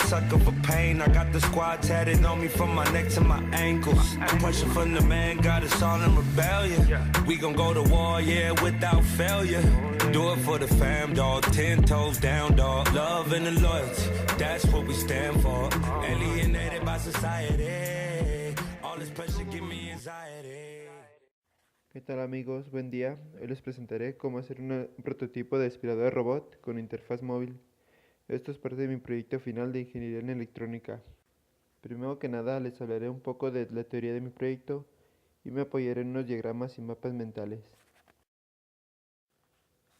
sucker for pain. I got the squad tatted on me from my neck to my ankles. The pressure from the man got us all in rebellion. We gon' go to war, yeah, without failure. Do it for the fam, dog. 10 toes down, dog. Love and the loyalty, that's what we stand for. Alienated by society. All this pressure give me anxiety. ¿Qué tal amigos? Buen día. Hoy les presentaré cómo hacer un prototipo de aspiradora robot con interfaz móvil. Esto es parte de mi proyecto final de ingeniería en electrónica. Primero que nada les hablaré un poco de la teoría de mi proyecto y me apoyaré en unos diagramas y mapas mentales.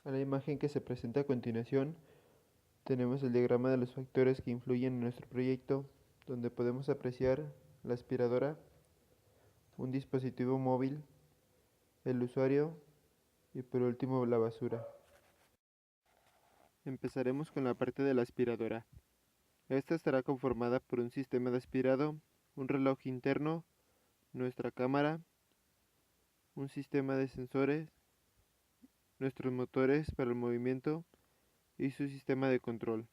A la imagen que se presenta a continuación tenemos el diagrama de los factores que influyen en nuestro proyecto, donde podemos apreciar la aspiradora, un dispositivo móvil, el usuario y por último la basura. Empezaremos con la parte de la aspiradora. Esta estará conformada por un sistema de aspirado, un reloj interno, nuestra cámara, un sistema de sensores, nuestros motores para el movimiento y su sistema de control.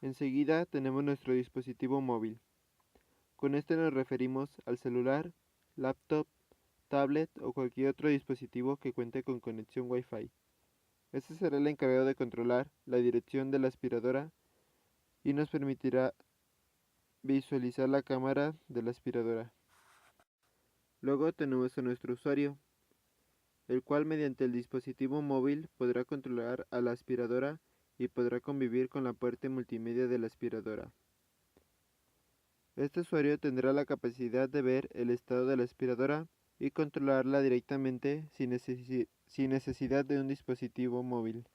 Enseguida tenemos nuestro dispositivo móvil. Con este nos referimos al celular, laptop, tablet o cualquier otro dispositivo que cuente con conexión Wi-Fi. Este será el encargado de controlar la dirección de la aspiradora y nos permitirá visualizar la cámara de la aspiradora. Luego tenemos a nuestro usuario, el cual mediante el dispositivo móvil podrá controlar a la aspiradora y podrá convivir con la parte multimedia de la aspiradora. Este usuario tendrá la capacidad de ver el estado de la aspiradora y controlarla directamente sin necesidad de un dispositivo móvil,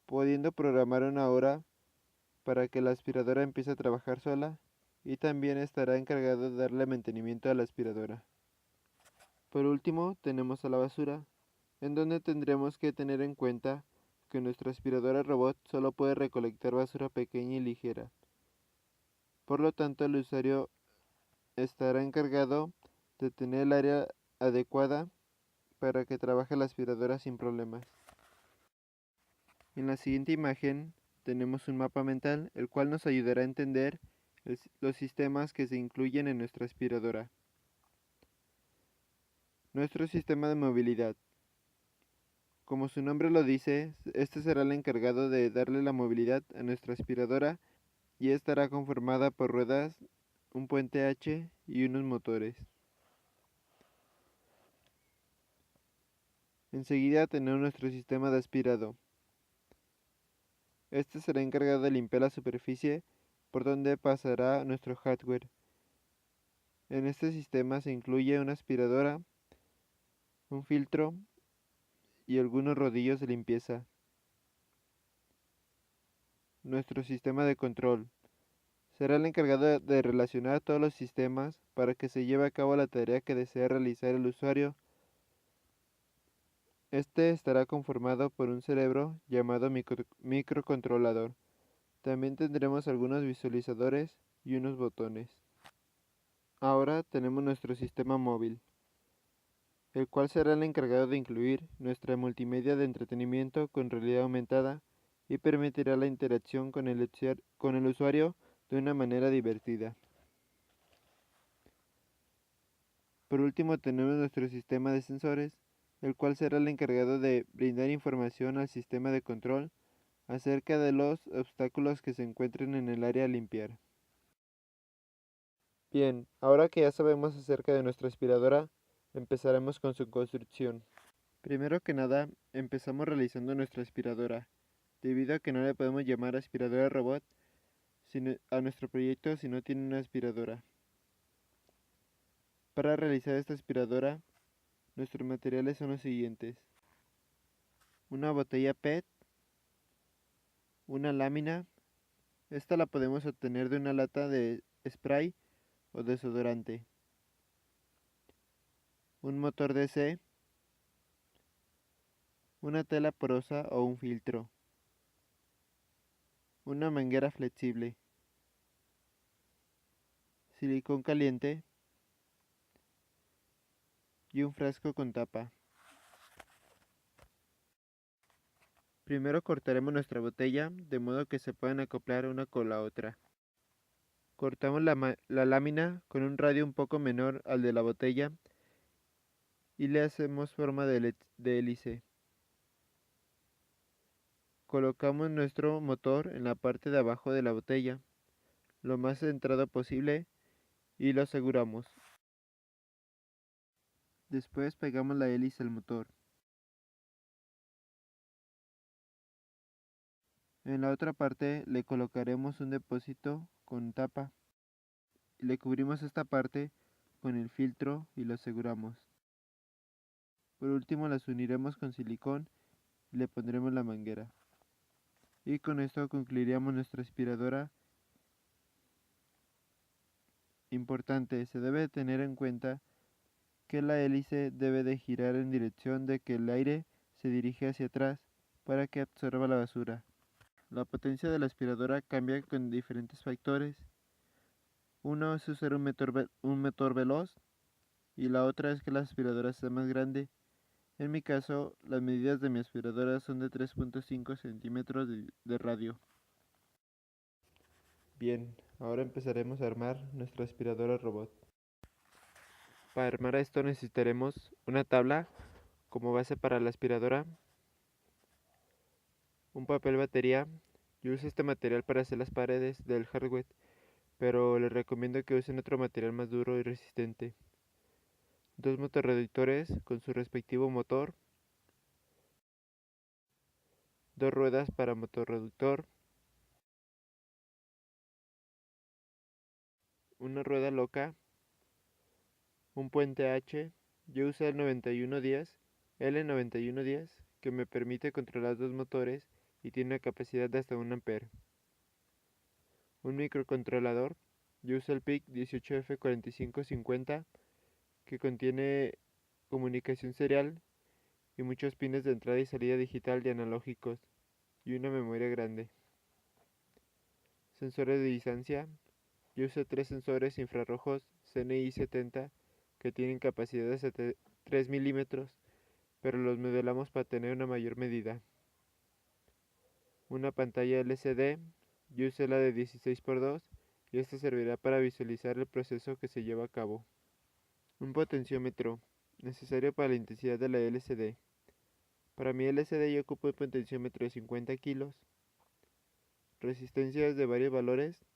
pudiendo programar una hora para que la aspiradora empiece a trabajar sola y también estará encargado de darle mantenimiento a la aspiradora. Por último, tenemos a la basura, en donde tendremos que tener en cuenta que nuestra aspiradora robot solo puede recolectar basura pequeña y ligera. Por lo tanto, el usuario estará encargado de tener el área adecuada para que trabaje la aspiradora sin problemas. En la siguiente imagen tenemos un mapa mental, el cual nos ayudará a entender los sistemas que se incluyen en nuestra aspiradora. Nuestro sistema de movilidad. Como su nombre lo dice, este será el encargado de darle la movilidad a nuestra aspiradora y estará conformada por ruedas, un puente H y unos motores. Enseguida tenemos nuestro sistema de aspirado. Este será encargado de limpiar la superficie por donde pasará nuestro hardware. En este sistema se incluye una aspiradora, un filtro y algunos rodillos de limpieza. Nuestro sistema de control será el encargado de relacionar todos los sistemas para que se lleve a cabo la tarea que desea realizar el usuario. Este estará conformado por un cerebro llamado microcontrolador. También tendremos algunos visualizadores y unos botones. Ahora tenemos nuestro sistema móvil, el cual será el encargado de incluir nuestra multimedia de entretenimiento con realidad aumentada y permitirá la interacción con el usuario de una manera divertida. Por último tenemos nuestro sistema de sensores, el cual será el encargado de brindar información al sistema de control acerca de los obstáculos que se encuentren en el área a limpiar. Bien, ahora que ya sabemos acerca de nuestra aspiradora, empezaremos con su construcción. Primero que nada, empezamos realizando nuestra aspiradora, debido a que no le podemos llamar aspiradora robot a nuestro proyecto si no tiene una aspiradora. Para realizar esta aspiradora, nuestros materiales son los siguientes: una botella PET, una lámina, esta la podemos obtener de una lata de spray o desodorante, un motor DC, una tela porosa o un filtro, una manguera flexible, silicón caliente y un frasco con tapa. Primero cortaremos nuestra botella de modo que se puedan acoplar una con la otra. Cortamos la lámina con un radio un poco menor al de la botella y le hacemos forma de hélice. Colocamos nuestro motor en la parte de abajo de la botella, lo más centrado posible, y lo aseguramos. Después pegamos la hélice al motor. En la otra parte le colocaremos un depósito con tapa y le cubrimos esta parte con el filtro y lo aseguramos. Por último las uniremos con silicón y le pondremos la manguera. Y con esto concluiríamos nuestra aspiradora. Importante, se debe tener en cuenta que la hélice debe de girar en dirección de que el aire se dirige hacia atrás para que absorba la basura. La potencia de la aspiradora cambia con diferentes factores. Uno es usar un motor veloz y la otra es que la aspiradora sea más grande. En mi caso, las medidas de mi aspiradora son de 3.5 centímetros de radio. Bien, ahora empezaremos a armar nuestra aspiradora robot. Para armar esto necesitaremos una tabla como base para la aspiradora, un papel batería. Yo uso este material para hacer las paredes del hardware, pero les recomiendo que usen otro material más duro y resistente. Dos motorreductores con su respectivo motor, dos ruedas para motorreductor, una rueda loca, un puente H. Yo usé el L9110 que me permite controlar dos motores y tiene una capacidad de hasta 1 ampere. Un microcontrolador. Yo uso el PIC 18F4550 que contiene comunicación serial y muchos pines de entrada y salida digital y analógicos y una memoria grande. Sensores de distancia. Yo uso 3 sensores infrarrojos CNI 70 que tienen capacidad de hasta 3 milímetros, pero los modelamos para tener una mayor medida. Una pantalla LCD. Yo usé la de 16x2 y esta servirá para visualizar el proceso que se lleva a cabo. Un potenciómetro, necesario para la intensidad de la LCD. Para mi LCD yo ocupo un potenciómetro de 50 kilos. Resistencias de varios valores.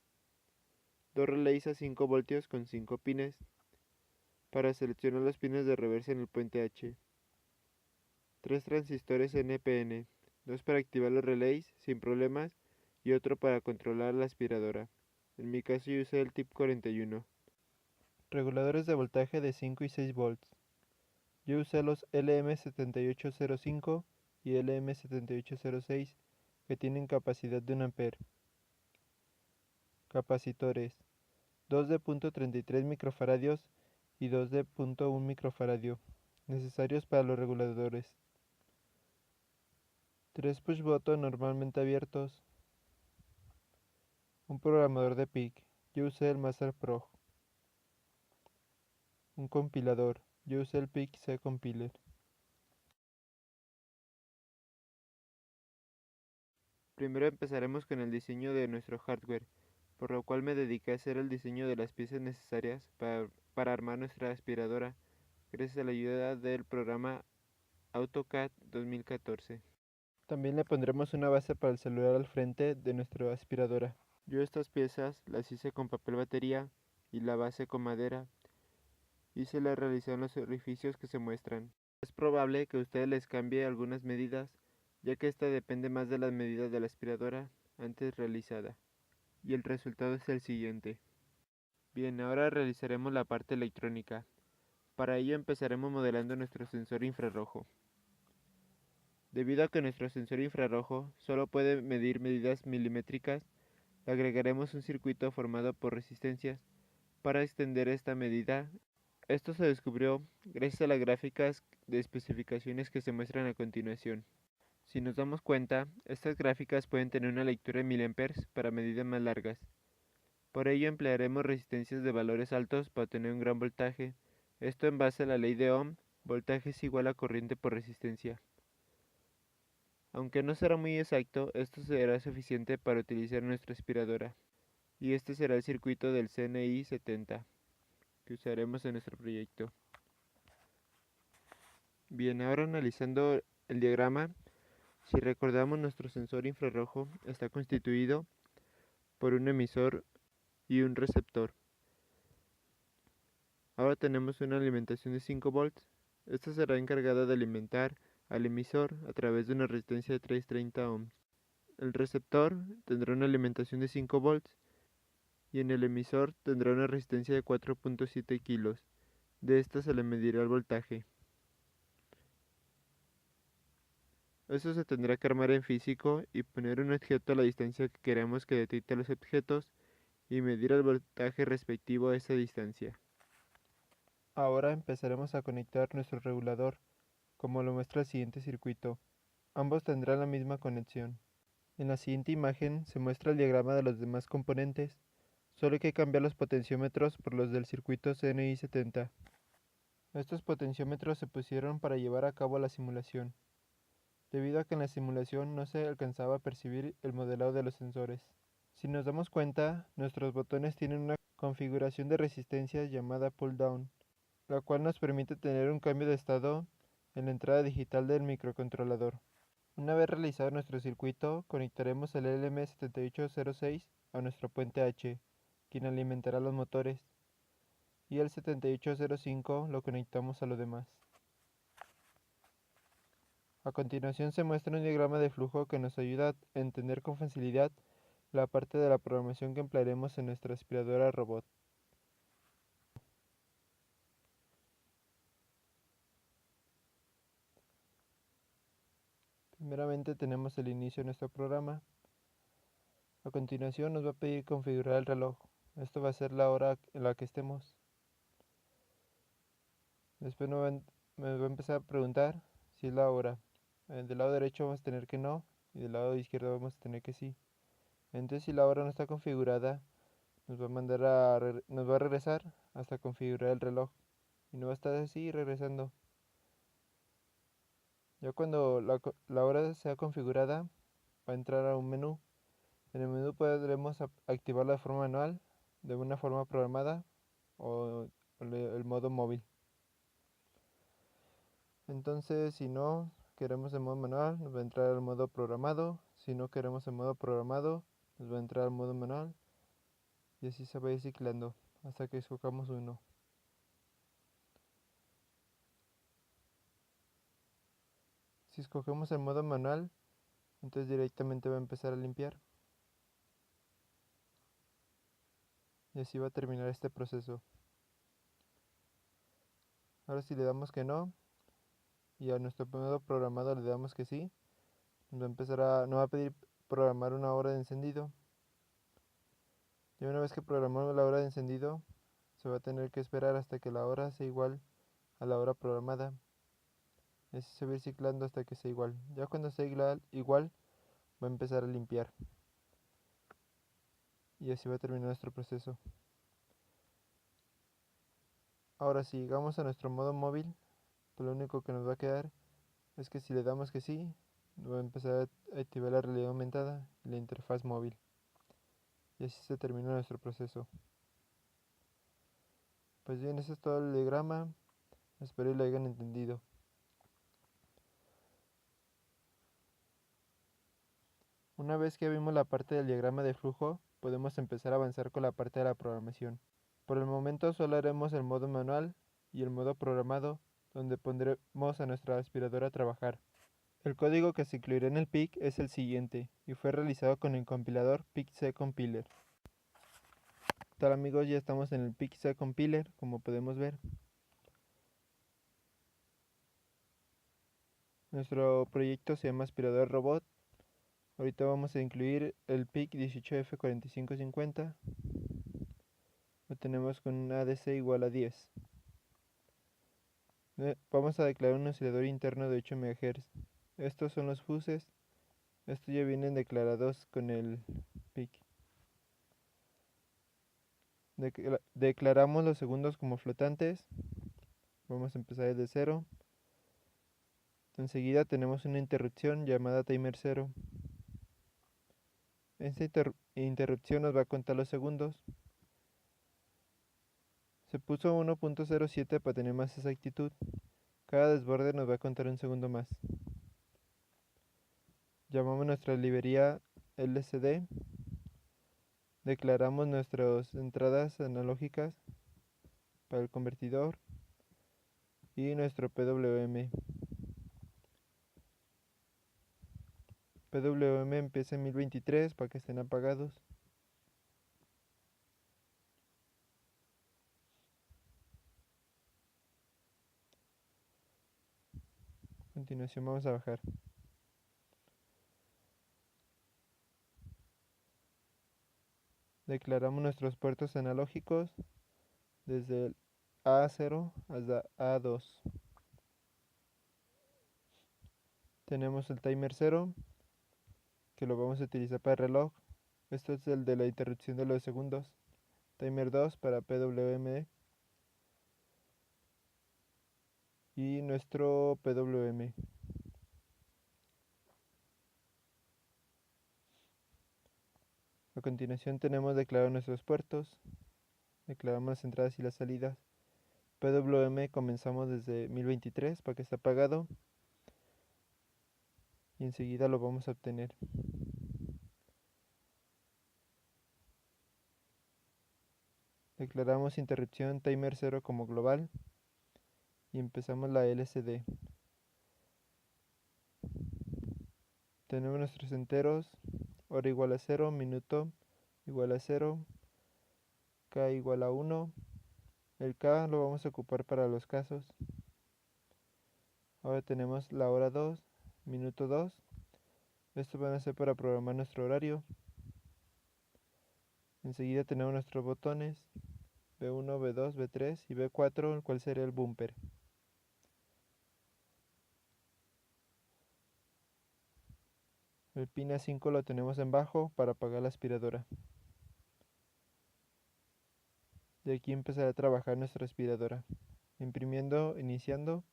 Dos relays a 5 voltios con 5 pines. Para seleccionar los pines de reversa en el puente H. 3 transistores NPN. 2 para activar los relays sin problemas y otro para controlar la aspiradora. En mi caso yo usé el TIP41. Reguladores de voltaje de 5 y 6 volts. Yo usé los LM7805 y LM7806 que tienen capacidad de 1 ampere. Capacitores. 2 de 0.33 microfaradios y 2 de 0.1 microfaradio, necesarios para los reguladores. 3 push button normalmente abiertos. Un programador de PIC. Yo usé el Master Pro. Un compilador. Yo usé el PIC C Compiler. Primero empezaremos con el diseño de nuestro hardware, por lo cual me dediqué a hacer el diseño de las piezas necesarias para armar nuestra aspiradora, gracias a la ayuda del programa AutoCAD 2014. También le pondremos una base para el celular al frente de nuestra aspiradora. Yo estas piezas las hice con papel batería y la base con madera y se las realicé en los orificios que se muestran. Es probable que ustedes les cambie algunas medidas, ya que esta depende más de las medidas de la aspiradora antes realizada. Y el resultado es el siguiente. Bien, ahora realizaremos la parte electrónica. Para ello empezaremos modelando nuestro sensor infrarrojo. Debido a que nuestro sensor infrarrojo solo puede medir medidas milimétricas, le agregaremos un circuito formado por resistencias para extender esta medida. Esto se descubrió gracias a las gráficas de especificaciones que se muestran a continuación. Si nos damos cuenta, estas gráficas pueden tener una lectura en miliamperes para medidas más largas. Por ello emplearemos resistencias de valores altos para obtener un gran voltaje. Esto en base a la ley de Ohm, voltaje es igual a corriente por resistencia. Aunque no será muy exacto, esto será suficiente para utilizar nuestra aspiradora. Y este será el circuito del CNI 70 que usaremos en nuestro proyecto. Bien, ahora analizando el diagrama, si recordamos, nuestro sensor infrarrojo está constituido por un emisor y un receptor. Ahora tenemos una alimentación de 5 volts. Esta será encargada de alimentar al emisor a través de una resistencia de 330 ohms. El receptor tendrá una alimentación de 5 volts y en el emisor tendrá una resistencia de 4.7 kilos. De esta se le medirá el voltaje. Esto se tendrá que armar en físico y poner un objeto a la distancia que queremos que detecte los objetos y medir el voltaje respectivo a esa distancia. Ahora empezaremos a conectar nuestro regulador, como lo muestra el siguiente circuito. Ambos tendrán la misma conexión. En la siguiente imagen se muestra el diagrama de los demás componentes, solo hay que cambiar los potenciómetros por los del circuito CNI 70. Estos potenciómetros se pusieron para llevar a cabo la simulación, debido a que en la simulación no se alcanzaba a percibir el modelado de los sensores. Si nos damos cuenta, nuestros botones tienen una configuración de resistencia llamada pull down, la cual nos permite tener un cambio de estado en la entrada digital del microcontrolador. Una vez realizado nuestro circuito, conectaremos el LM7806 a nuestro puente H, quien alimentará los motores, y el 7805 lo conectamos a lo demás. A continuación se muestra un diagrama de flujo que nos ayuda a entender con facilidad la parte de la programación que emplearemos en nuestra aspiradora robot. Primeramente tenemos el inicio de nuestro programa. A continuación nos va a pedir configurar el reloj. Esto va a ser la hora en la que estemos. Después me va a empezar a preguntar si es la hora. Del lado derecho vamos a tener que no y del lado izquierdo vamos a tener que sí. Entonces si la hora no está configurada, nos va a regresar hasta configurar el reloj y no va a estar así regresando. Ya cuando la hora sea configurada, va a entrar a un menú. En el menú podremos activarlo de forma manual, de una forma programada o el modo móvil. Entonces, si no queremos el modo manual, nos va a entrar al modo programado. Si no queremos el modo programado, nos va a entrar al modo manual. Y así se va a ir ciclando hasta que escojamos uno. Si escogemos el modo manual, entonces directamente va a empezar a limpiar. Y así va a terminar este proceso. Ahora si le damos que no, y a nuestro modo programado le damos que sí, nos va a pedir programar una hora de encendido. Y una vez que programamos la hora de encendido, se va a tener que esperar hasta que la hora sea igual a la hora programada. Y así se va a ir ciclando hasta que sea igual. Ya cuando sea igual, va a empezar a limpiar. Y así va a terminar nuestro proceso. Ahora si llegamos a nuestro modo móvil, pues lo único que nos va a quedar es que si le damos que sí, va a empezar a activar la realidad aumentada y la interfaz móvil. Y así se termina nuestro proceso. Pues bien, ese es todo el diagrama. Espero que lo hayan entendido. Una vez que vimos la parte del diagrama de flujo, podemos empezar a avanzar con la parte de la programación. Por el momento solo haremos el modo manual y el modo programado, donde pondremos a nuestra aspiradora a trabajar. El código que se incluirá en el PIC es el siguiente, y fue realizado con el compilador PIC-C Compiler. ¿Qué tal amigos? Ya estamos en el PIC-C Compiler, como podemos ver. Nuestro proyecto se llama aspirador robot. Ahorita vamos a incluir el PIC 18F4550. Lo tenemos con un ADC igual a 10. Vamos a declarar un oscilador interno de 8 MHz. Estos son los fuses. Estos ya vienen declarados con el PIC. Declaramos los segundos como flotantes. Vamos a empezar desde 0. Enseguida tenemos una interrupción llamada timer 0. Esta interrupción nos va a contar los segundos. Se puso 1.07 para tener más exactitud. Cada desborde nos va a contar un segundo más. Llamamos nuestra librería LCD. Declaramos nuestras entradas analógicas para el convertidor y nuestro PWM. PWM empieza en 1023 para que estén apagados. A continuación vamos a bajar. Declaramos nuestros puertos analógicos desde el A0 hasta A2. Tenemos el timer 0 que lo vamos a utilizar para el reloj. Esto es el de la interrupción de los segundos. Timer 2 para PWM y nuestro PWM. A continuación tenemos declarados nuestros puertos. Declaramos las entradas y las salidas. PWM comenzamos desde 1023 para que esté apagado. Y enseguida lo vamos a obtener. Declaramos interrupción timer 0 como global. Y empezamos la LCD. Tenemos nuestros enteros. Hora igual a 0, minuto igual a 0, K igual a 1. El K lo vamos a ocupar para los casos. Ahora tenemos la hora 2, minuto 2. Esto van a ser para programar nuestro horario. Enseguida tenemos nuestros botones B1, B2, B3 y B4, el cual sería el bumper. El pin A5 lo tenemos en bajo para apagar la aspiradora. De aquí empezará a trabajar nuestra aspiradora. Imprimiendo, iniciando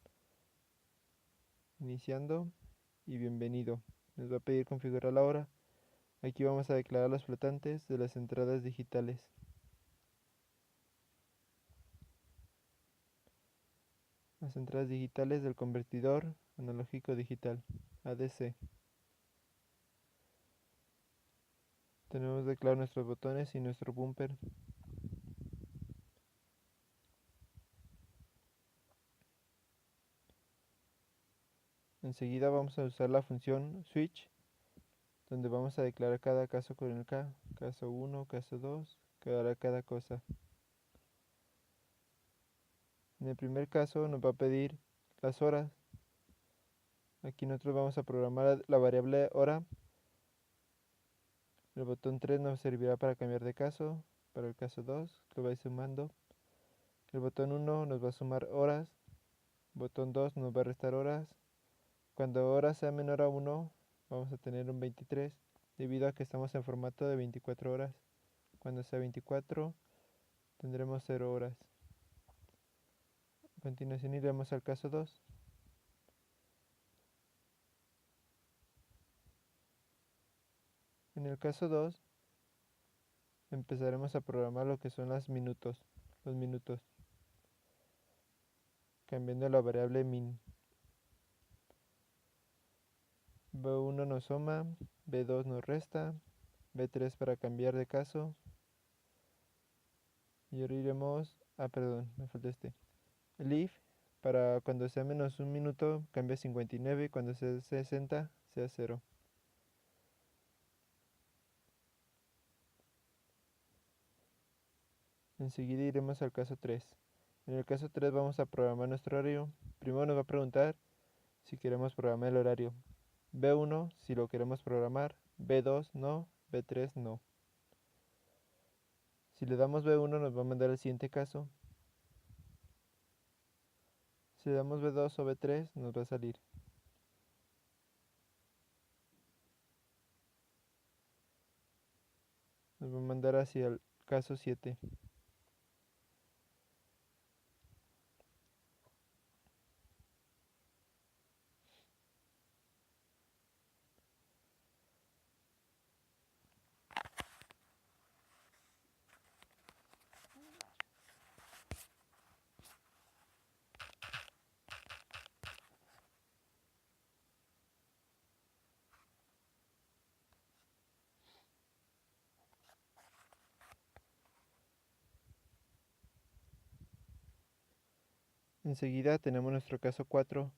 y bienvenido. Nos va a pedir configurar la hora. Aquí vamos a declarar los flotantes de las entradas digitales. Las entradas digitales del convertidor analógico digital, ADC. Tenemos declarados nuestros botones y nuestro bumper. Enseguida vamos a usar la función switch, donde vamos a declarar cada caso con el K, caso 1, caso 2, cada cosa. En el primer caso nos va a pedir las horas. Aquí nosotros vamos a programar la variable hora. El botón 3 nos servirá para cambiar de caso. Para el caso 2 lo va a ir sumando. El botón 1 nos va a sumar horas. Botón 2 nos va a restar horas. Cuando hora sea menor a 1 vamos a tener un 23, debido a que estamos en formato de 24 horas. Cuando sea 24 tendremos 0 horas. A continuación iremos al caso 2. En el caso 2 empezaremos a programar lo que son los minutos, cambiando la variable min. B1 nos suma, B2 nos resta, B3 para cambiar de caso. Y ahora iremos, me falta el if, para cuando sea menos un minuto cambia 59 y cuando sea 60 sea 0. Enseguida iremos al caso 3. En el caso 3 vamos a programar nuestro horario. Primero nos va a preguntar si queremos programar el horario. B1 si lo queremos programar, B2 no, B3 no. Si le damos B1 nos va a mandar al siguiente caso. Si le damos B2 o B3 nos va a salir. Nos va a mandar hacia el caso 7. Enseguida tenemos nuestro caso 4.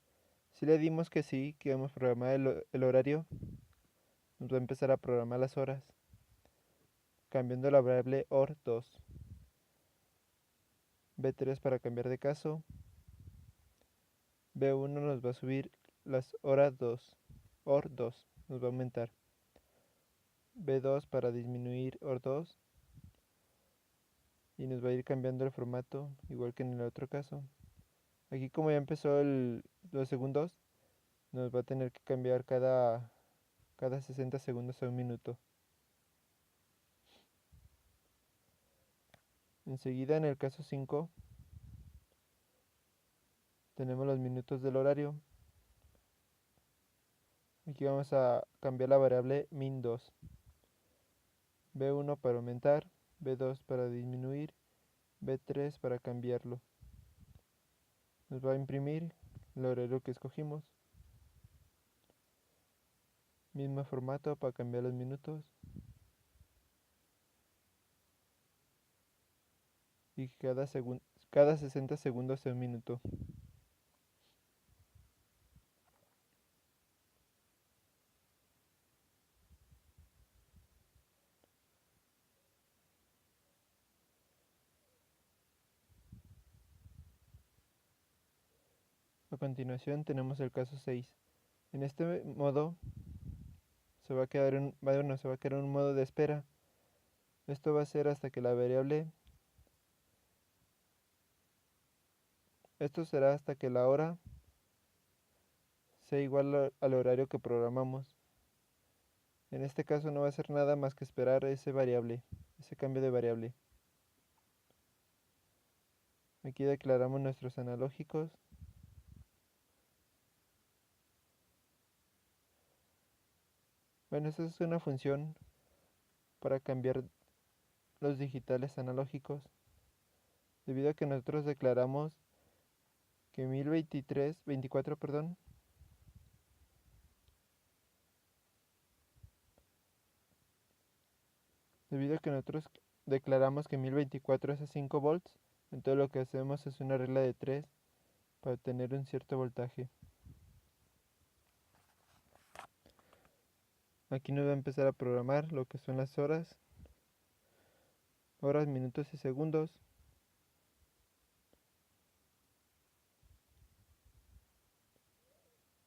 Si le dimos que sí, que vamos a programar el horario, nos va a empezar a programar las horas, cambiando la variable OR2. B3 para cambiar de caso. B1 nos va a subir las horas 2. OR2 nos va a aumentar. B2 para disminuir OR2. Y nos va a ir cambiando el formato, igual que en el otro caso. Aquí como ya empezó los segundos, nos va a tener que cambiar cada 60 segundos a un minuto. Enseguida en el caso 5 tenemos los minutos del horario. Aquí vamos a cambiar la variable min2. B1 para aumentar, B2 para disminuir, B3 para cambiarlo. Nos va a imprimir el horario que escogimos. Mismo formato para cambiar los minutos. Y cada 60 segundos a un minuto. A continuación tenemos el caso 6. En este modo se va a quedar en un modo de espera. Esto va a ser hasta que la variable... Esto será hasta que la hora sea igual al horario que programamos. En este caso no va a ser nada más que esperar ese cambio de variable. Aquí declaramos nuestros analógicos. Bueno, esta es una función para cambiar los digitales analógicos. Debido a que nosotros declaramos que 1024, perdón, debido a que nosotros declaramos que 1024 es a 5 volts, entonces lo que hacemos es una regla de 3 para obtener un cierto voltaje. Aquí nos va a empezar a programar lo que son las horas, minutos y segundos.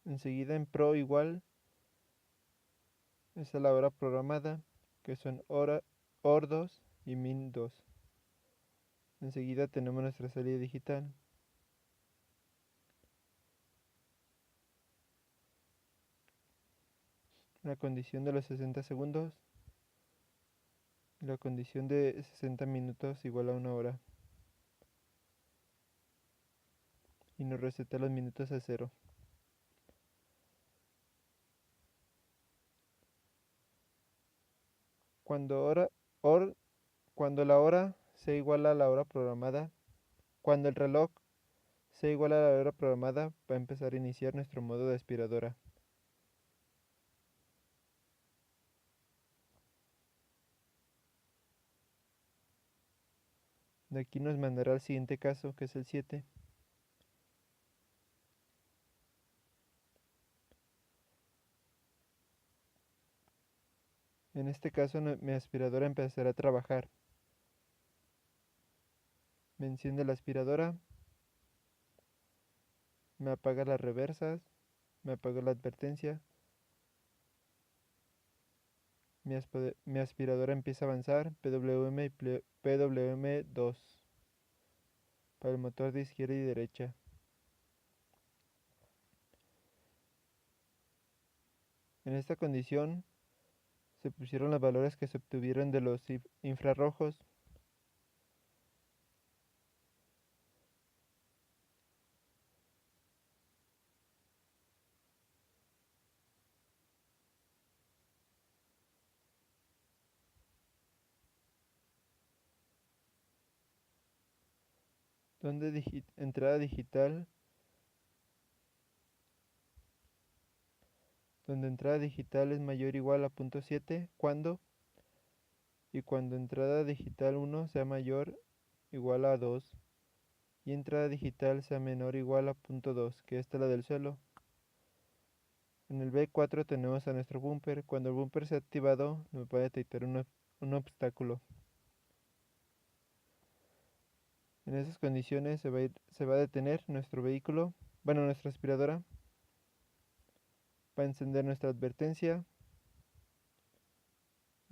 Enseguida en pro igual es a la hora programada, que son OR2 y min2. Enseguida tenemos nuestra salida digital. La condición de los 60 segundos. La condición de 60 minutos igual a 1 hora. Y nos reseta los minutos a 0. Cuando la hora sea igual a la hora programada, cuando el reloj sea igual a la hora programada, va a empezar a iniciar nuestro modo de aspiradora. De aquí nos mandará al siguiente caso, que es el 7. En este caso mi aspiradora empezará a trabajar. Me enciende la aspiradora, me apaga las reversas, me apaga la advertencia. Mi aspiradora empieza a avanzar, PWM y PWM2 para el motor de izquierda y derecha. En esta condición se pusieron los valores que se obtuvieron de los infrarrojos. Donde entrada digital, donde entrada digital es mayor o igual a 0.7, cuando entrada digital 1 sea mayor o igual a 2, y entrada digital sea menor o igual a .2, que esta es la del suelo. En el B4 tenemos a nuestro bumper. Cuando el bumper sea activado, nos va a detectar un obstáculo. En esas condiciones se va a detener nuestro vehículo, nuestra aspiradora. Va a encender nuestra advertencia.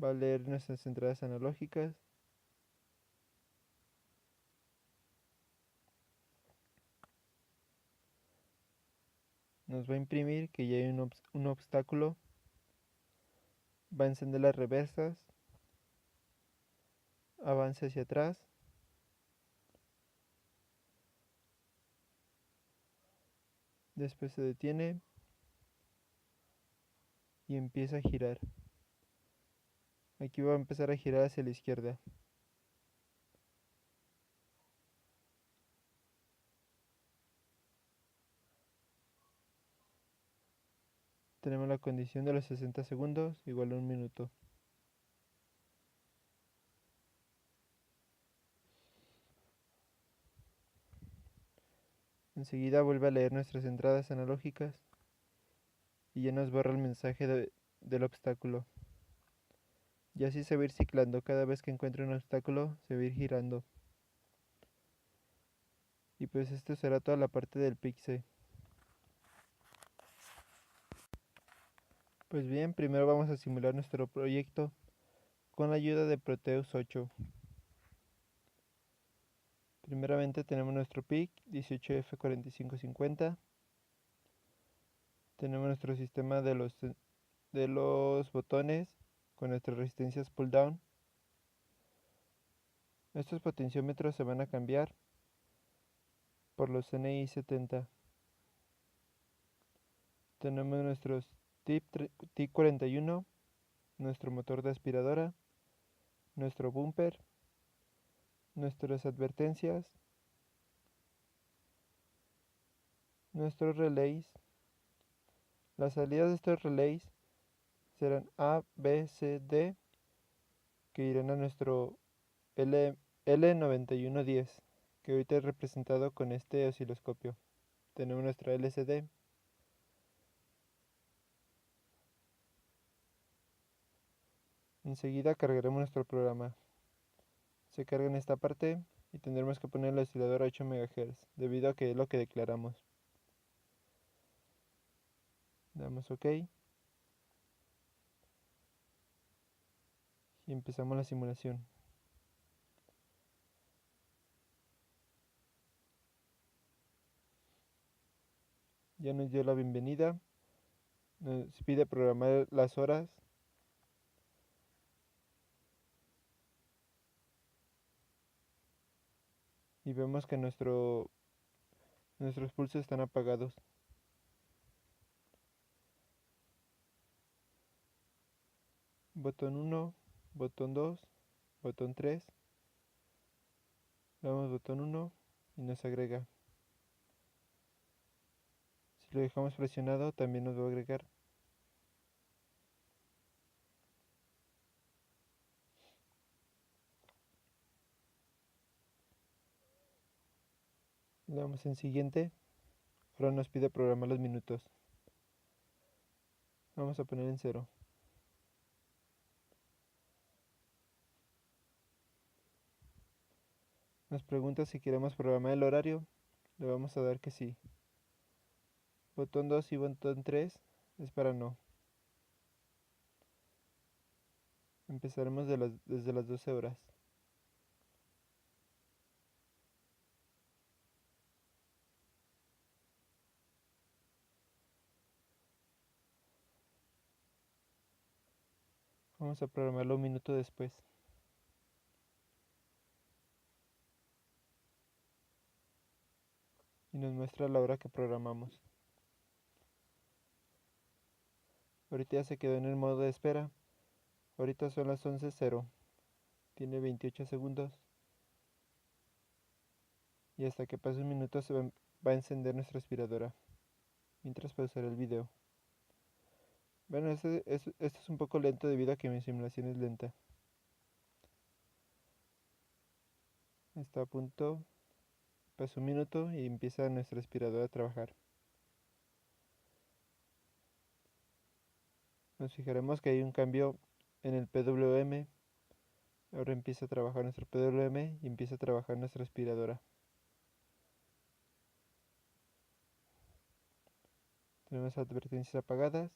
Va a leer nuestras entradas analógicas. Nos va a imprimir que ya hay un obstáculo. Va a encender las reversas. Avanza hacia atrás. Después se detiene y empieza a girar. Aquí va a empezar a girar hacia la izquierda. Tenemos la condición de los 60 segundos, igual a 1 minuto. Enseguida vuelve a leer nuestras entradas analógicas y ya nos borra el mensaje del obstáculo. Y así se va a ir ciclando. Cada vez que encuentre un obstáculo, se va a ir girando. Y pues esto será toda la parte del PIC-C. Pues bien, primero vamos a simular nuestro proyecto con la ayuda de Proteus 8. Primeramente tenemos nuestro PIC 18F4550. Tenemos nuestro sistema de los botones con nuestras resistencias pull down. Estos potenciómetros se van a cambiar por los NI 70. Tenemos nuestros TIC41, nuestro motor de aspiradora, nuestro bumper, nuestras advertencias, nuestros relays. Las salidas de estos relays serán A, B, C, D, que irán a nuestro L9110, que ahorita es representado con este osciloscopio. Tenemos nuestra LCD. Enseguida cargaremos nuestro programa. Se carga en esta parte y tendremos que poner el oscilador a 8 MHz, debido a que es lo que declaramos. Damos OK. Y empezamos la simulación. Ya nos dio la bienvenida. Nos pide programar las horas. Y vemos que nuestros pulsos están apagados. Botón 1, botón 2, botón 3. Le damos botón 1 y nos agrega. Si lo dejamos presionado también nos va a agregar. Le damos en siguiente. Ahora nos pide programar los minutos. Vamos a poner en 0. Nos pregunta si queremos programar el horario. Le vamos a dar que sí. Botón 2 y botón 3 es para no. Empezaremos desde las 12 horas. Vamos a programarlo un minuto después. Y nos muestra la hora que programamos. Ahorita ya se quedó en el modo de espera. Ahorita son las 11:00. Tiene 28 segundos. Y hasta que pase un minuto va a encender nuestra aspiradora. Mientras pausaré el video. Bueno, esto es un poco lento debido a que mi simulación es lenta. Está a punto Pasa un minuto y empieza nuestra aspiradora a trabajar. Nos fijaremos que hay un cambio en el PWM. Ahora empieza a trabajar nuestro PWM y empieza a trabajar nuestra aspiradora. Tenemos advertencias apagadas.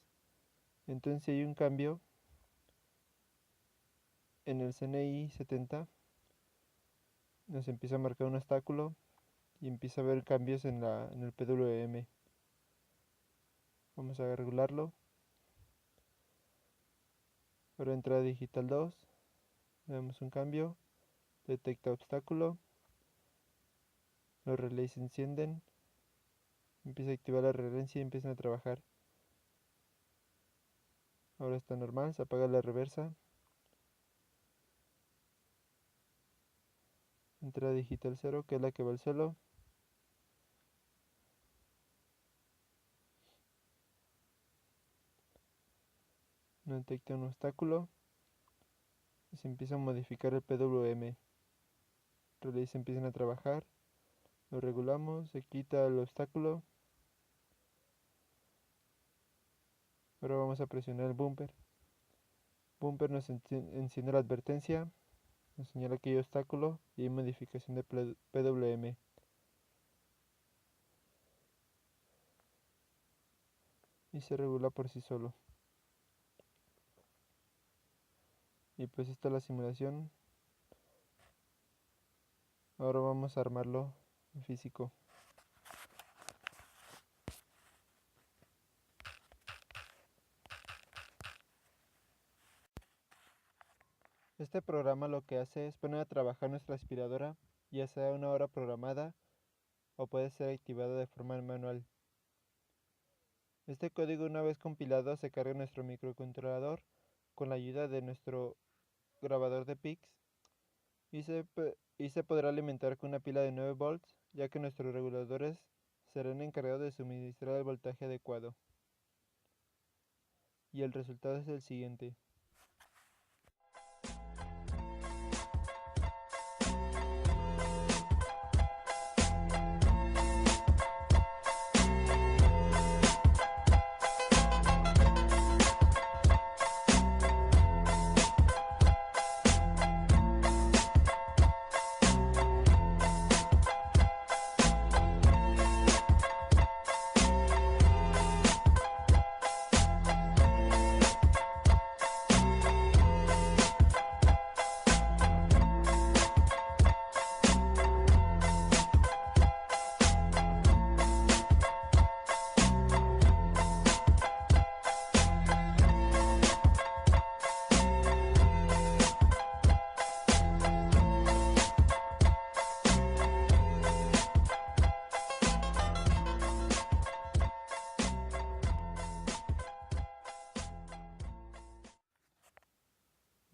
Entonces si hay un cambio en el CNI 70. Nos empieza a marcar un obstáculo y empieza a haber cambios en el PWM. Vamos a regularlo. Ahora entrada digital 2. Vemos un cambio. Detecta obstáculo. Los relays se encienden. Empieza a activar la referencia y empiezan a trabajar. Ahora está normal, se apaga la reversa. Entrada digital 0, que es la que va al suelo. No detecta un obstáculo. Y se empieza a modificar el PWM. Relays empiezan a trabajar. Lo regulamos, se quita el obstáculo. Ahora vamos a presionar el bumper. Bumper nos enciende la advertencia. Nos señala que hay obstáculo y hay modificación de PWM. Y se regula por sí solo. Y pues esta es la simulación. Ahora vamos a armarlo en físico. Este programa lo que hace es poner a trabajar nuestra aspiradora, ya sea a una hora programada o puede ser activada de forma manual. Este código, una vez compilado, se carga en nuestro microcontrolador con la ayuda de nuestro grabador de PICs y se podrá alimentar con una pila de 9 volts, ya que nuestros reguladores serán encargados de suministrar el voltaje adecuado. Y el resultado es el siguiente.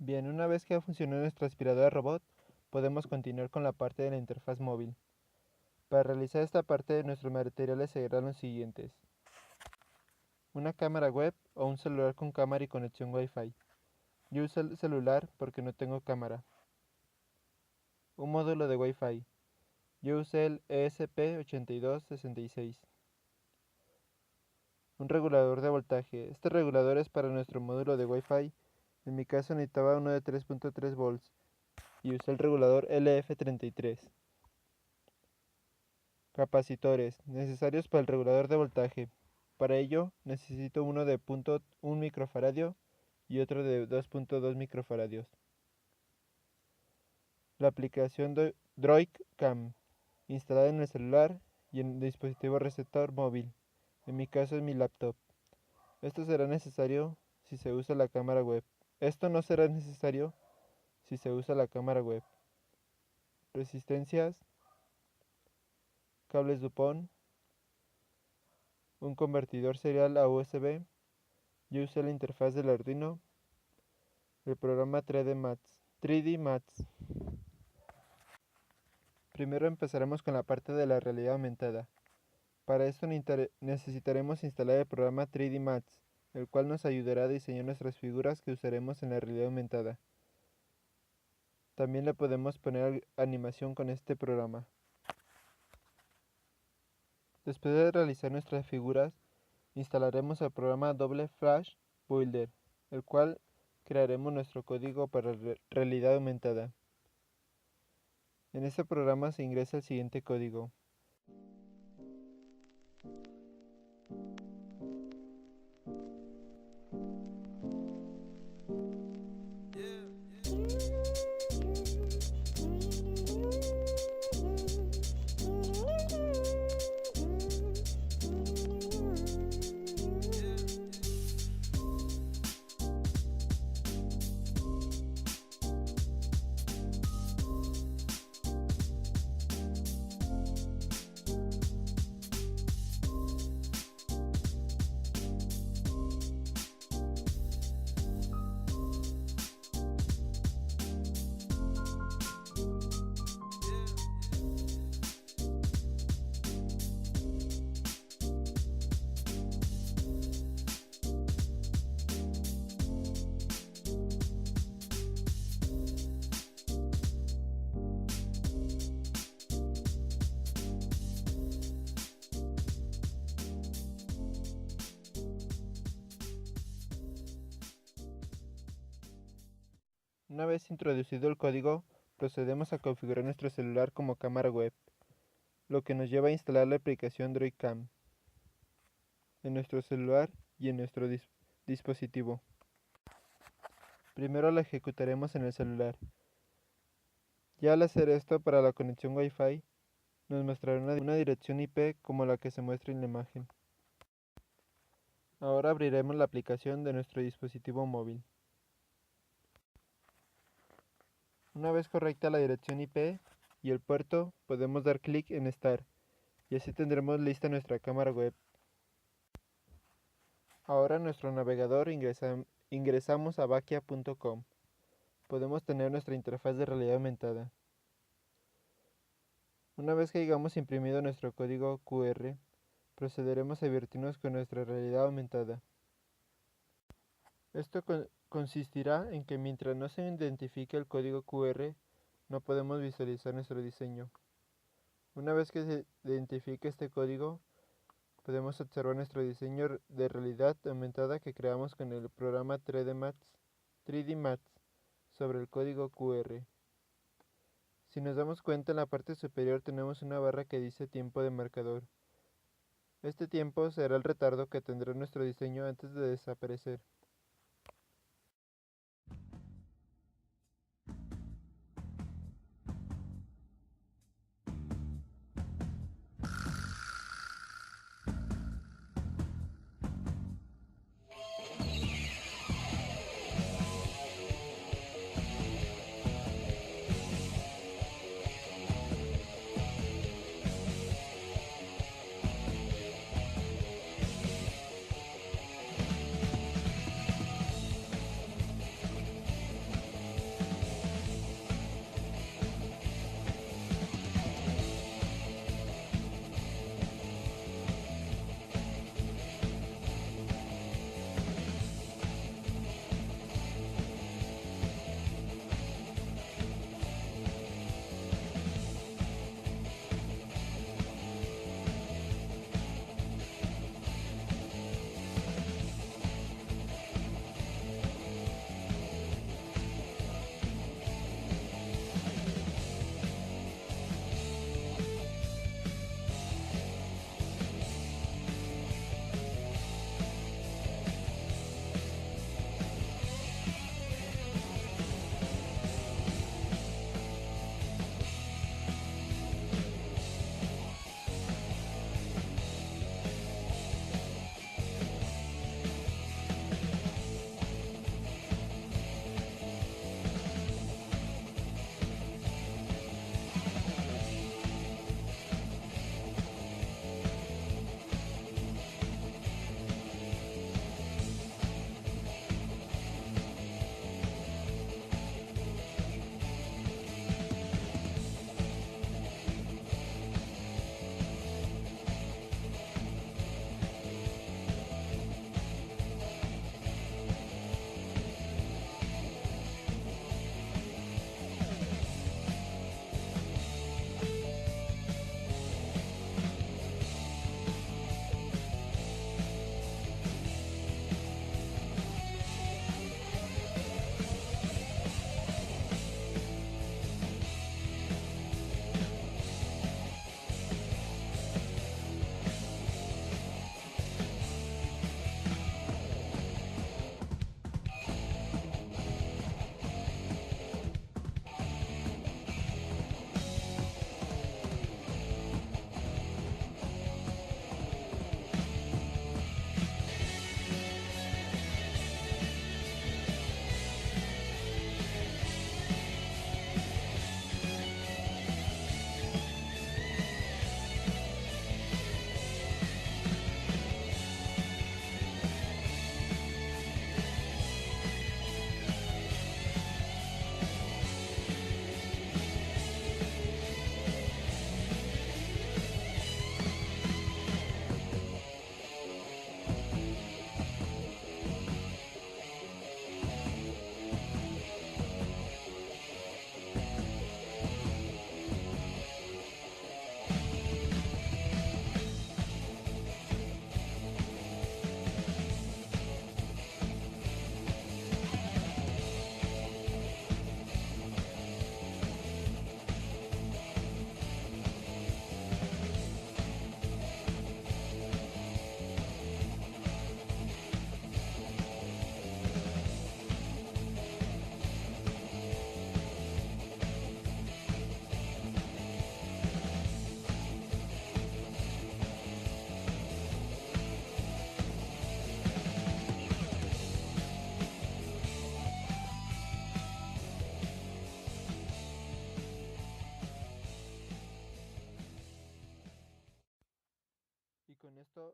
Bien, una vez que ha funcionado nuestra aspiradora robot, podemos continuar con la parte de la interfaz móvil. Para realizar esta parte, nuestros materiales serán los siguientes: una cámara web o un celular con cámara y conexión Wi-Fi. Yo uso el celular porque no tengo cámara. Un módulo de Wi-Fi. Yo usé el ESP8266. Un regulador de voltaje. Este regulador es para nuestro módulo de Wi-Fi. En mi caso necesitaba uno de 3.3 volts y usé el regulador LF33. Capacitores necesarios para el regulador de voltaje. Para ello necesito uno de 0.1 microfaradio y otro de 2.2 microfaradios. La aplicación de DroidCam, instalada en el celular y en el dispositivo receptor móvil. En mi caso es mi laptop. Esto será necesario si se usa la cámara web. Esto no será necesario si se usa la cámara web. Resistencias, cables Dupont, un convertidor serial a USB. Yo usé la interfaz del Arduino, el programa 3D Max. Primero empezaremos con la parte de la realidad aumentada. Para esto necesitaremos instalar el programa 3D Max, el cual nos ayudará a diseñar nuestras figuras que usaremos en la realidad aumentada. También le podemos poner animación con este programa. Después de realizar nuestras figuras, instalaremos el programa Adobe Flash Builder, el cual crearemos nuestro código para realidad aumentada. En este programa se ingresa el siguiente código. Una vez introducido el código, procedemos a configurar nuestro celular como cámara web, lo que nos lleva a instalar la aplicación DroidCam en nuestro celular y en nuestro dispositivo. Primero la ejecutaremos en el celular. Ya al hacer esto, para la conexión Wi-Fi, nos mostrará una dirección IP como la que se muestra en la imagen. Ahora abriremos la aplicación de nuestro dispositivo móvil. Una vez correcta la dirección IP y el puerto, podemos dar clic en Start y así tendremos lista nuestra cámara web. Ahora en nuestro navegador ingresamos a vakia.com. Podemos tener nuestra interfaz de realidad aumentada. Una vez que hayamos imprimido nuestro código QR, procederemos a divertirnos con nuestra realidad aumentada. Esto consistirá en que mientras no se identifique el código QR, no podemos visualizar nuestro diseño. Una vez que se identifique este código, podemos observar nuestro diseño de realidad aumentada que creamos con el programa 3D Max sobre el código QR. Si nos damos cuenta, en la parte superior tenemos una barra que dice tiempo de marcador. Este tiempo será el retardo que tendrá nuestro diseño antes de desaparecer.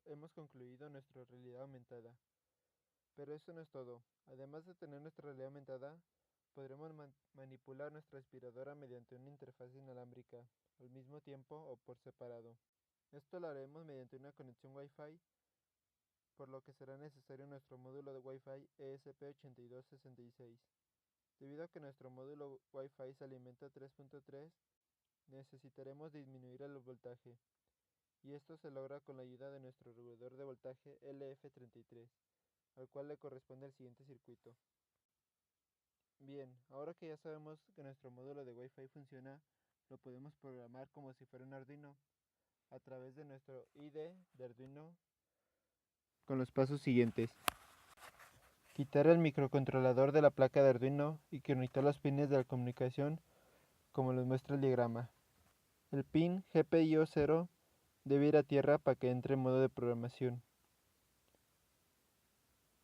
hemos concluido nuestra realidad aumentada. Pero eso no es todo. Además de tener nuestra realidad aumentada, podremos manipular nuestra aspiradora mediante una interfaz inalámbrica, al mismo tiempo o por separado. Esto lo haremos mediante una conexión Wi-Fi, por lo que será necesario nuestro módulo de Wi-Fi ESP8266. Debido a que nuestro módulo Wi-Fi se alimenta a 3.3, necesitaremos disminuir el voltaje, y esto se logra con la ayuda de nuestro regulador de voltaje LF33, al cual le corresponde el siguiente circuito. Bien, ahora que ya sabemos que nuestro módulo de Wi-Fi funciona, lo podemos programar como si fuera un Arduino, a través de nuestro IDE de Arduino, con los pasos siguientes. Quitar el microcontrolador de la placa de Arduino y conectar los pines de la comunicación como les muestra el diagrama. El pin GPIO 0 debe ir a tierra para que entre en modo de programación.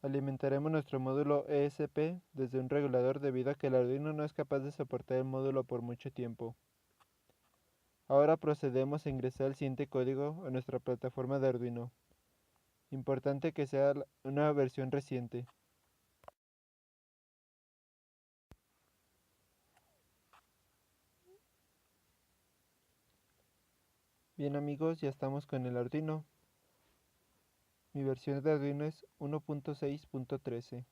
Alimentaremos nuestro módulo ESP desde un regulador debido a que el Arduino no es capaz de soportar el módulo por mucho tiempo. Ahora procedemos a ingresar el siguiente código a nuestra plataforma de Arduino. Importante que sea una versión reciente. Bien amigos, ya estamos con el Arduino. Mi versión de Arduino es 1.6.13.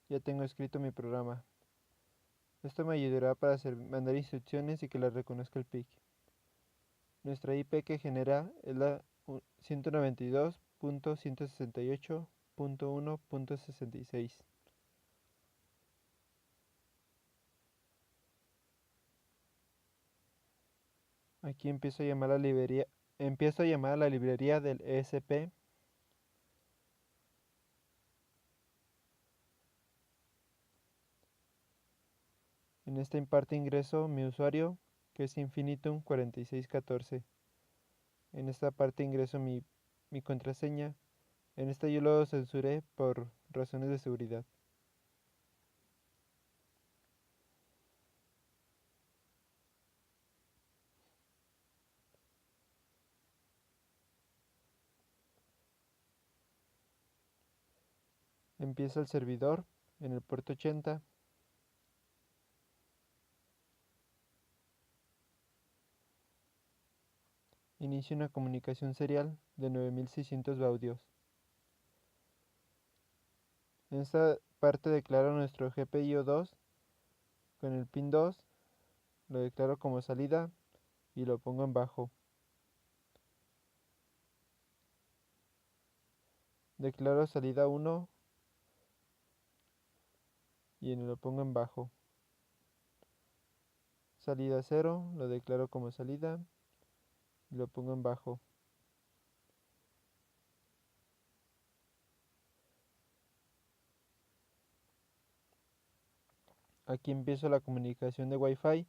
Ya tengo escrito mi programa. Esto me ayudará para mandar instrucciones y que las reconozca el PIC. Nuestra IP que genera es la 192.168.1.66. Aquí empiezo a llamar a la librería del ESP. En esta parte ingreso mi usuario, que es Infinitum4614. En esta parte ingreso mi contraseña. En esta yo lo censuré por razones de seguridad. Empieza el servidor en el puerto 80. Inicia una comunicación serial de 9600 baudios. En esta parte declaro nuestro GPIO 2 con el pin 2, lo declaro como salida y lo pongo en bajo. Declaro salida 1 y lo pongo en bajo. Salida 0, lo declaro como salida y lo pongo en bajo. Aquí empiezo la comunicación de Wi-Fi,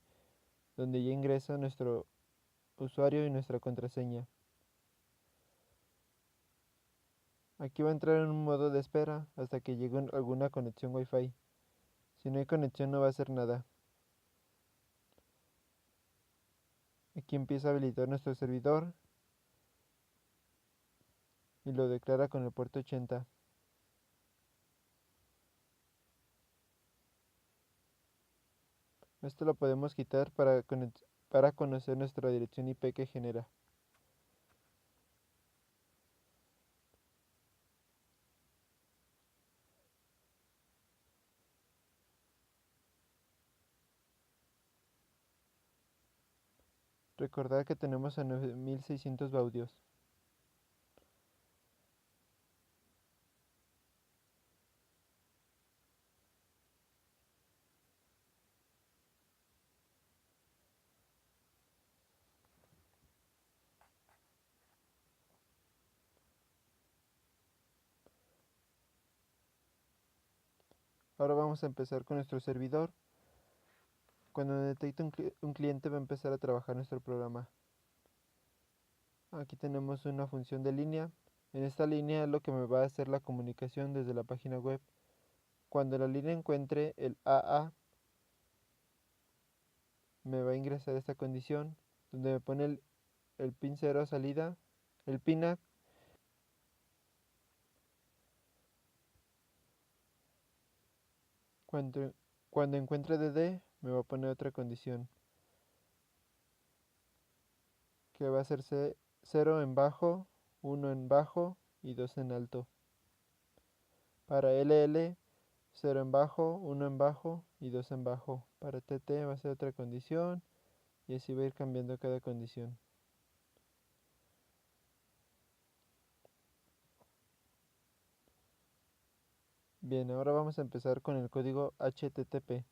donde ya ingresa nuestro usuario y nuestra contraseña. Aquí va a entrar en un modo de espera hasta que llegue alguna conexión Wi-Fi. Si no hay conexión no va a hacer nada. Aquí empieza a habilitar nuestro servidor y lo declara con el puerto 80. Esto lo podemos quitar para conocer nuestra dirección IP que genera. Recordar que tenemos a 9600 baudios. Ahora vamos a empezar con nuestro servidor. Cuando detecte un cliente va a empezar a trabajar nuestro programa. Aquí tenemos una función de línea. En esta línea es lo que me va a hacer la comunicación desde la página web. Cuando la línea encuentre el AA, me va a ingresar esta condición, donde me pone el pin 0 salida el PINAC. Cuando encuentre DD, me va a poner otra condición, que va a ser 0 en bajo, 1 en bajo y 2 en alto. Para LL, 0 en bajo, 1 en bajo y 2 en bajo. Para TT va a ser otra condición y así va a ir cambiando cada condición. Bien, ahora vamos a empezar con el código HTTP.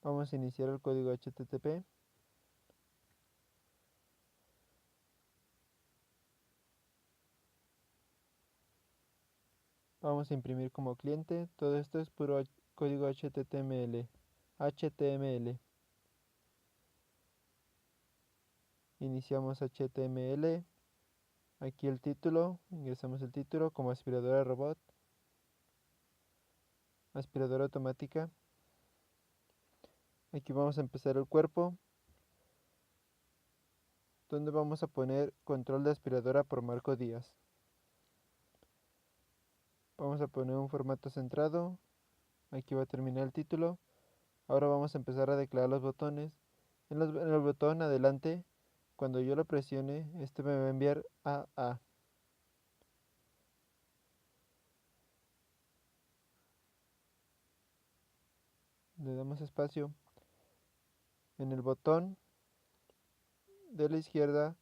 Vamos a iniciar el código HTTP. Vamos a imprimir como cliente. Todo esto es puro código HTML. Iniciamos HTML. Aquí el título. Ingresamos el título como aspiradora robot. Aspiradora automática. Aquí vamos a empezar el cuerpo, donde vamos a poner control de aspiradora por Marco Díaz. Vamos a poner un formato centrado. Aquí va a terminar el título. Ahora vamos a empezar a declarar los botones. En el botón adelante, cuando yo lo presione, este me va a enviar a. Le damos espacio. En el botón de la izquierda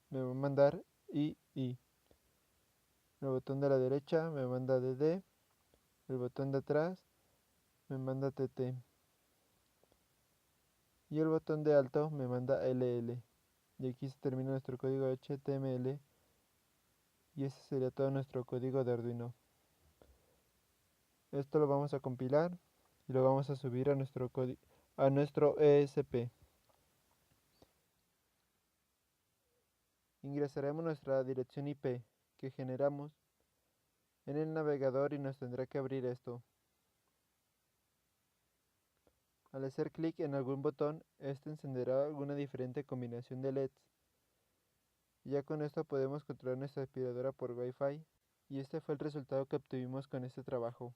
me va a mandar I. El botón de la derecha me manda DD. El botón de atrás me manda TT. Y el botón de alto me manda LL. Y aquí se termina nuestro código HTML. Y ese sería todo nuestro código de Arduino. Esto lo vamos a compilar y lo vamos a subir a nuestro ESP. Ingresaremos nuestra dirección IP que generamos en el navegador y nos tendrá que abrir esto. Al hacer clic en algún botón, este encenderá alguna diferente combinación de LEDs. Ya con esto podemos controlar nuestra aspiradora por Wi-Fi y este fue el resultado que obtuvimos con este trabajo.